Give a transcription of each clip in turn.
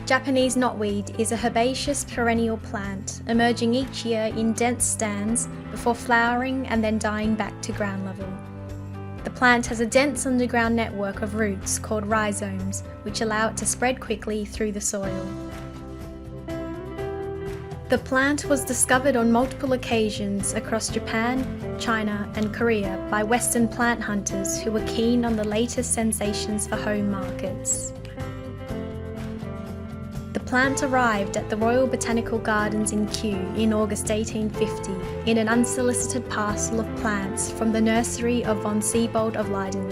Japanese knotweed is a herbaceous perennial plant, emerging each year in dense stands before flowering and then dying back to ground level. The plant has a dense underground network of roots called rhizomes, which allow it to spread quickly through the soil. The plant was discovered on multiple occasions across Japan, China and Korea by Western plant hunters who were keen on the latest sensations for home markets. The plant arrived at the Royal Botanical Gardens in Kew in August 1850 in an unsolicited parcel of plants from the nursery of von Siebold of Leyden.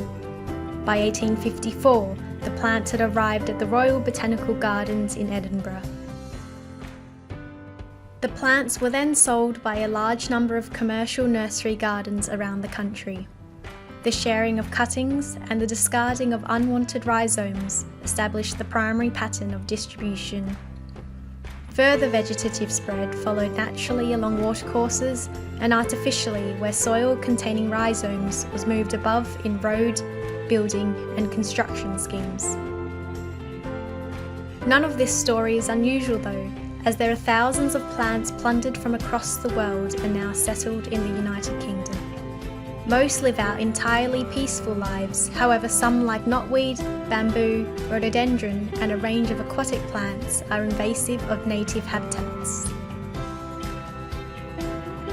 By 1854, the plant had arrived at the Royal Botanical Gardens in Edinburgh. The plants were then sold by a large number of commercial nursery gardens around the country. The sharing of cuttings and the discarding of unwanted rhizomes established the primary pattern of distribution. Further vegetative spread followed naturally along watercourses and artificially where soil containing rhizomes was moved above in road, building and construction schemes. None of this story is unusual though, as there are thousands of plants plundered from across the world and now settled in the United Kingdom. Most live out entirely peaceful lives, however some like knotweed, bamboo, rhododendron and a range of aquatic plants are invasive of native habitats.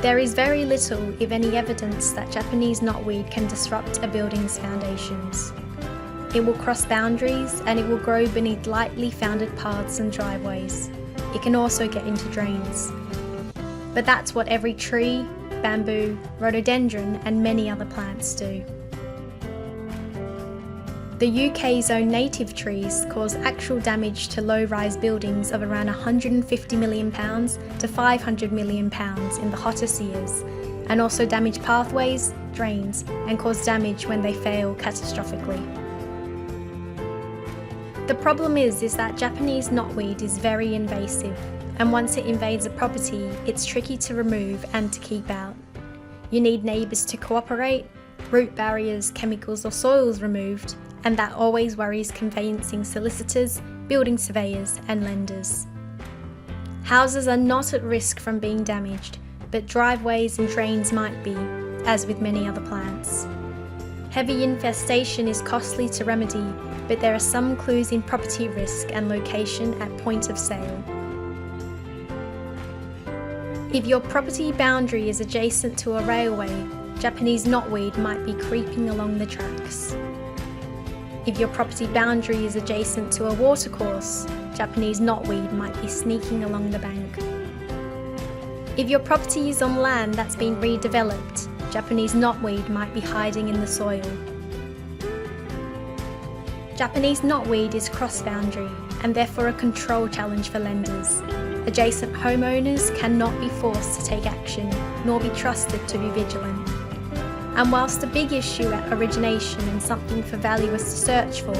There is very little, if any, evidence that Japanese knotweed can disrupt a building's foundations. It will cross boundaries and it will grow beneath lightly founded paths and driveways. It can also get into drains. But that's what every tree, bamboo, rhododendron and many other plants do. The UK's own native trees cause actual damage to low-rise buildings of around £150 million to £500 million in the hottest years, and also damage pathways, drains, and cause damage when they fail catastrophically. The problem is that Japanese knotweed is very invasive, and once it invades a property, it's tricky to remove and to keep out. You need neighbours to cooperate, root barriers, chemicals or soils removed, and that always worries conveyancing solicitors, building surveyors and lenders. Houses are not at risk from being damaged, but driveways and drains might be, as with many other plants. Heavy infestation is costly to remedy, but there are some clues in property risk and location at point of sale. If your property boundary is adjacent to a railway, Japanese knotweed might be creeping along the tracks. If your property boundary is adjacent to a watercourse, Japanese knotweed might be sneaking along the bank. If your property is on land that's been redeveloped, Japanese knotweed might be hiding in the soil. Japanese knotweed is cross-boundary and therefore a control challenge for lenders. Adjacent homeowners cannot be forced to take action, nor be trusted to be vigilant. And whilst a big issue at origination and something for valuers to search for,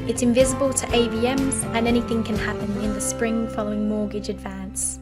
it's invisible to AVMs and anything can happen in the spring following mortgage advance.